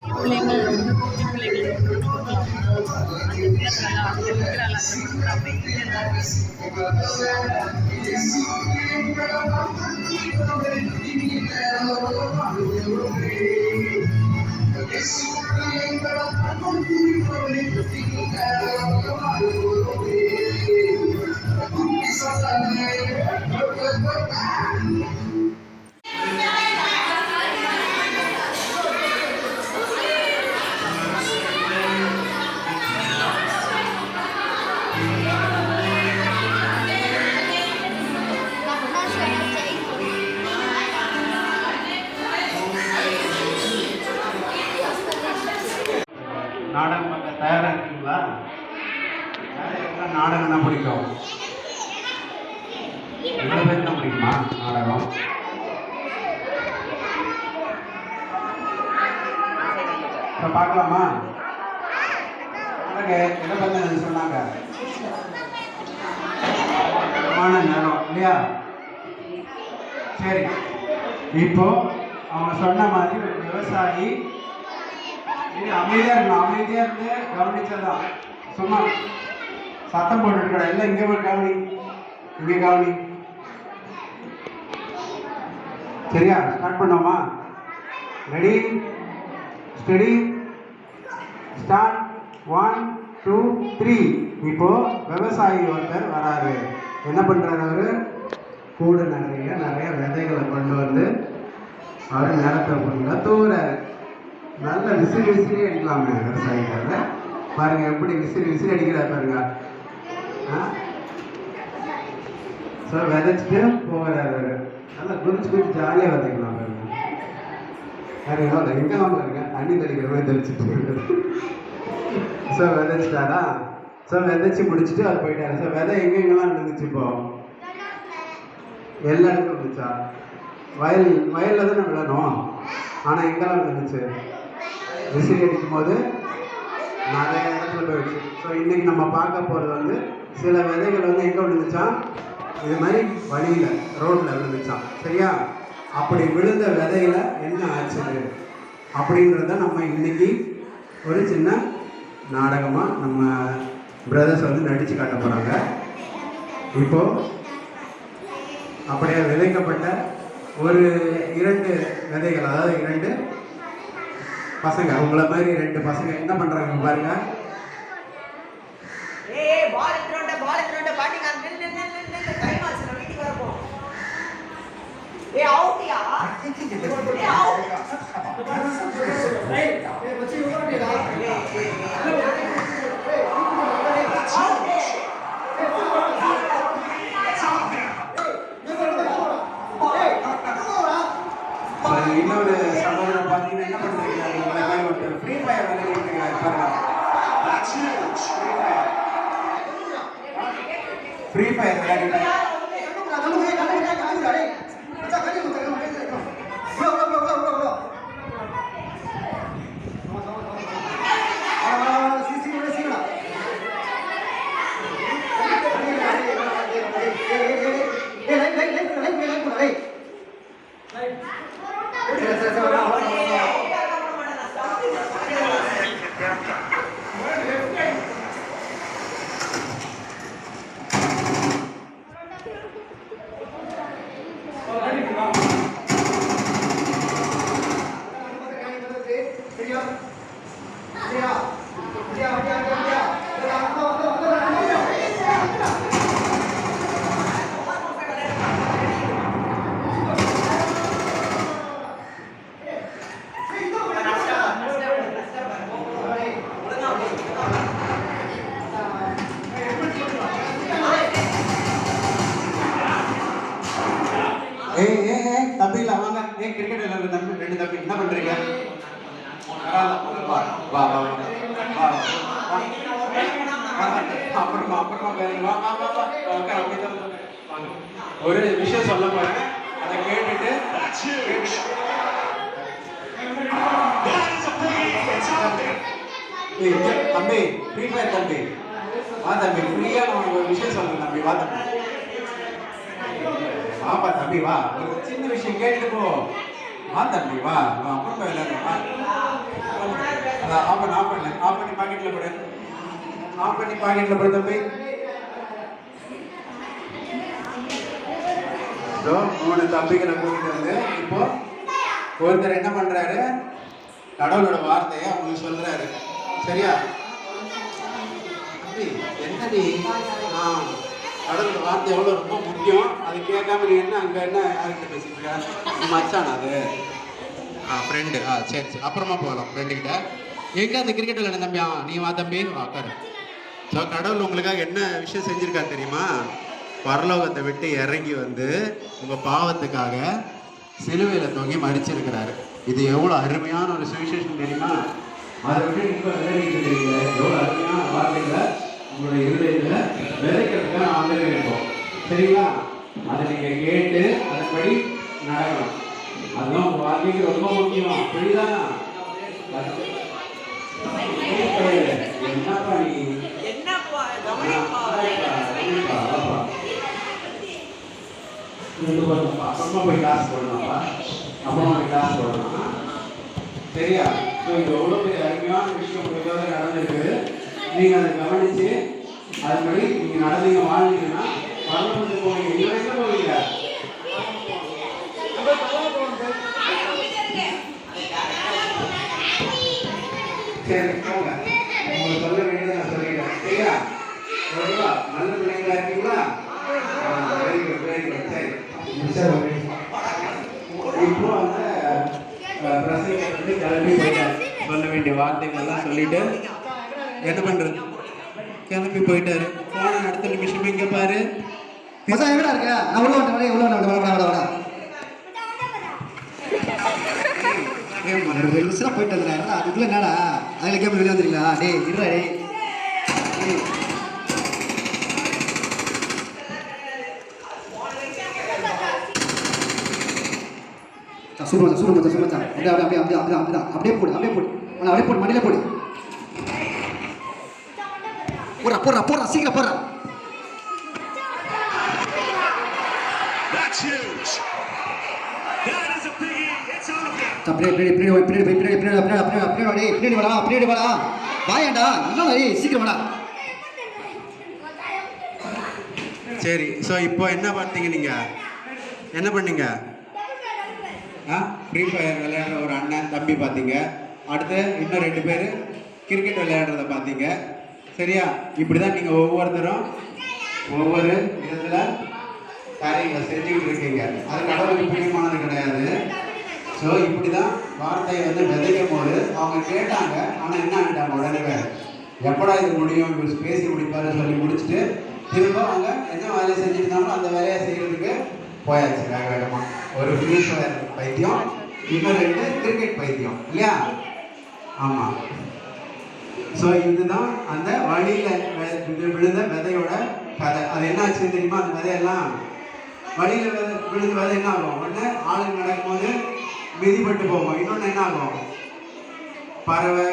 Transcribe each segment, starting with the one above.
பிள்ளைங்கள் ரொம்ப குட்டி பிள்ளைங்களை கொடுக்கலாம். அந்த விற்கிறாங்களா அந்த விற்கிறாங்களா அந்த கொடுக்குற நாடகம் பார்க்க தயாராக இருக்கீங்களா? நாடகம் தான் பிடிக்கும். எவ்வளோ பேர் தான் பிடிக்குமா நாடகம்? இப்போ பார்க்கலாமா? எதை பற்றி சொன்னாங்க? நேரம் இல்லையா? சரி, இப்போ அவங்க சொன்ன மாதிரி ஒரு விவசாயி அமைதியா இருக்கணும். அமைதியா இருந்து கவனிச்சதான். சும்மா சத்தம் போட்டுருக்கா எல்லாம் இங்கே போய் கவனி, இங்கே கவனி. சரியா? ஸ்டார்ட் பண்ணோமா? Ready, study, start. 1 2 3. இப்போ விவசாயி ஒருத்தர் வராரு. என்ன பண்றாரு? அவரு கூட நிறைய விதைகளை கொண்டு வந்து அவர் நேரத்தை கொண்டு தூவுறாரு. நல்ல விசிறி அடிக்கலாமே விவசாயிக்கார. பாருங்க எப்படி விசிறி அடிக்கிறார் பாருங்க. ஸோ விதைச்சிட்டு போகிறாரு. நல்லா குறிச்சு ஜாலியாக விதைக்கலாம் பாருங்க. பாருங்க எங்கெல்லாம் பாருங்க தண்ணி தெளிக்கிற மாதிரி தெளிச்சுட்டு. ஸோ விதைச்சிட்டாரா? ஸோ விதைச்சி முடிச்சுட்டு அவர் போயிட்டாரு. ஸோ விதை எங்கெங்கெல்லாம் இருந்துச்சு? இப்போ எல்லா இடத்துல இருந்துச்சா? வயலில் தானே விழணும். ஆனால் எங்கெல்லாம் இருந்துச்சு? விசிறி அடிக்கும் போது நிறைய இடத்துல போயிடுச்சு. ஸோ இன்னைக்கு நம்ம பார்க்க போகிறது வந்து சில விதைகள் வந்து எங்கே விழுந்துச்சான்? இது மாதிரி வழியில் ரோட்டில் விழுந்துச்சான். சரியா? அப்படி விழுந்த விதையில என்ன ஆச்சு அப்படின்றத நம்ம இன்னைக்கு ஒரு சின்ன நாடகமாக நம்ம பிரதர்ஸ் வந்து நடித்து காட்ட போகிறாங்க. இப்போ அப்படியே விதைக்கப்பட்ட ஒரு 2 விதைகள், அதாவது 2 பசங்க, உங்களை மாதிரி 2 பசங்க என்ன பண்றாங்க பாருங்க. இன்னொரு சகோதரர் பார்த்தீங்கன்னா என்ன பண்றீங்க? உங்களை மாதிரி ஒருத்தர் ஃப்ரீ ஃபயர் விளையாடிட்டு பாருங்க. ஃப்ரீ ஃபயர் விளையாடிட்டு தம்பி இல்லை வாங்க. கிரிக்கெட் விளையாடுற தம்பி 2 தம்பி என்ன பண்றீங்க? அப்புறமா ஒரு விஷயம் சொல்ல போறேன், அதை கேட்டுட்டு தம்பி ஃப்ரீ ஃபயர் தம்பி வா தம்பி, ஃப்ரீயா நான் ஒரு விஷயம் சொல்றேன் தம்பி. வா தம்பி, வாப்பா தம்பி வா, ஒரு சின்ன விஷயம் கேட்டுட்டு போ. வா தம்பி வா, அப்புறம் விளையாடுறோம். ஆஃப் பண்ணி பாக்கெட்டில் போடு. ஆஃப் பண்ணி பாக்கெட்டில் போடு தம்பி. ஸோ 3 தம்பிகளை கூட்டிட்டு வந்து இப்போ ஒருத்தர் என்ன பண்ணுறாரு, கடவுளோட வார்த்தையை அவங்களுக்கு சொல்கிறாரு. சரியா? தம்பி என்னடி, கடவுளோட வார்த்தை எவ்வளோ ரொம்ப முக்கியம். அது கேட்காம நீ என்ன அங்கே என்ன யார்கிட்ட பேசிட்டு இருக்க? மச்சான் அது ஃப்ரெண்டு. சரி அப்புறமா போகலாம் ஃப்ரெண்டுக்கிட்ட. எங்கே அந்த கிரிக்கெட் விளையாட தம்பி? நீ வா தம்பி உட்காரு. ஸோ கடவுள் உங்களுக்காக என்ன விஷயம் செஞ்சுருக்காரு தெரியுமா? பரலோகத்தை விட்டு இறங்கி வந்து உங்கள் பாவத்துக்காக சிலுவையில் தொங்கி மடிச்சிருக்கிறாரு. இது எவ்வளோ அருமையான ஒரு சுவிசேஷம் தெரியுமா? அதை விட்டு இப்போ விளையாடிட்டு தெரியுங்க. எவ்வளோ அருமையான வார்த்தைகளை உங்களுடைய இருதயத்தில் விதைக்கிறதுக்காக நான் இருக்கோம். சரிங்களா? அதை நீங்கள் கேட்டு அதன்படி நடக்கணும். அதுதான் உங்கள் வாழ்க்கைக்கு ரொம்ப முக்கியம். புரியுதானா? என்னப்பா நீ அப்புறமா போய் காசு போடணும்ப்பா. அப்புறமா போய் காசு போடணும். சரியா? ஸோ இது எவ்வளோ பெரிய அருமையான விஷயம் உங்களுக்காக நடந்திருக்குது. நீங்கள் அதை கவனித்து அதுபடி நீங்கள் நடந்தீங்க வாழ்ந்தீங்கன்னா பரலோகத்துக்கு போவீங்க. இல்லை எங்கே போவீங்க? சரி போங்க. உங்களுக்கு சொல்ல வேண்டியதை நான் சொல்லிடுறேன். சரியா? ஓகேவா? நல்ல பிள்ளைங்களா இருக்கீங்களா? Very good very good. சரி இப்போ அந்த பிரசங்க வந்து கிளம்பி போயிட்டார். சொல்ல வேண்டிய வார்த்தைகள்லாம் சொல்லிட்டு என்ன பண்றது, கிளம்பி போயிட்டாரு. போன அடுத்த நிமிஷம் இங்க பாரு, மச்சான் எங்கடா இருக்க? நான் உள்ள வந்துட்டேன். உள்ள வர வெளியா போயிட்டு வந்துடுறா. அதுக்குள்ள என்னடா அதில் கேம் வெளியே வந்துருங்களா? டேய் இருடா டேய். சூப்பர் மச்சான். அப்படியே போடு அவனை அப்படியே போடு, மடியில போடு. போடுறா சீக்கிரம் போடுறா. சரி. ஸோ இப்போ என்ன பார்த்தீங்க, நீங்க என்ன பண்ணீங்க? ஃப்ரீ ஃபயர் விளையாடுற ஒரு அண்ணன் தம்பி பார்த்தீங்க. அடுத்து இன்னும் 2 பேர் கிரிக்கெட் விளையாடுறத பார்த்தீங்க. சரியா? இப்படி தான் நீங்கள் ஒவ்வொருத்தரும் ஒவ்வொரு விதத்தில் காரியங்களை செஞ்சுக்கிட்டு இருக்கீங்க. அது கடவுளுக்கு பிரியமானது கிடையாது. ஸோ இப்படி தான் வார்த்தையை வந்து விதைக்கும் போது அவங்க கேட்டாங்க. ஆனால் என்ன ஆகிட்டாங்க, உடனே எப்படா இது முடியும், இவர் பேசி முடிப்பாரு சொல்லி முடிச்சுட்டு திரும்ப அவங்க என்ன வேலையை செஞ்சுருந்தாலும் அந்த வேலையை செய்கிறதுக்கு போயாச்சு வேகமாக. ஒரு ஃப்ரீ ஃபயர் பைத்தியம், இன்னும் 2 கிரிக்கெட் பைத்தியம் இல்லையா? ஆமாம். ஸோ இதுதான் அந்த வழியில் விழுந்த விதையோட கதை. அது என்ன ஆச்சு தெரியுமா? அந்த விதையெல்லாம் வழியில் விழுந்த விதை என்ன ஆகும்? ஒன்று ஆளுங்க நடக்கும்போது மிதிப்பட்டு போகும். இன்னொன்று என்ன ஆகும்? பறவை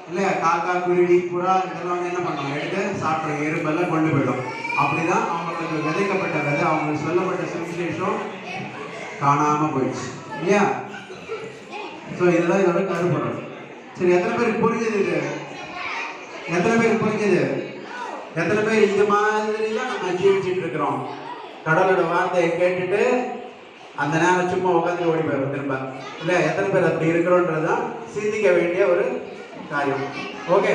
இல்லை காக்கா குருவி புறா இதெல்லாம் வந்து என்ன பண்ணுவோம், எடுத்து சாப்பிட்றோம், எறும்பெல்லாம் கொண்டு போயிடும். அப்படிதான் அவங்களுக்கு விதைக்கப்பட்ட விதை, அவங்களுக்கு சொல்லப்பட்ட சுவிசேஷம் காணாமல் போயிடுச்சு இல்லையா? ஸோ இதுதான் இதோட கருப்பொருள். சரி, எத்தனை பேருக்கு புரிஞ்சது? இது எத்தனை பேருக்கு புரிஞ்சது? எத்தனை பேர் இது மாதிரி தான் நம்ம ஜீவிச்சுட்டு இருக்கிறோம்? கடவுளோட வார்த்தையை கேட்டுட்டு அந்த நேரம் சும்மா உட்காந்து ஓடி போயிடும் திரும்ப இல்லை? எத்தனை பேர் அப்படி இருக்கிறோன்றதுதான் சிந்திக்க வேண்டிய ஒரு காரியம். ஓகே.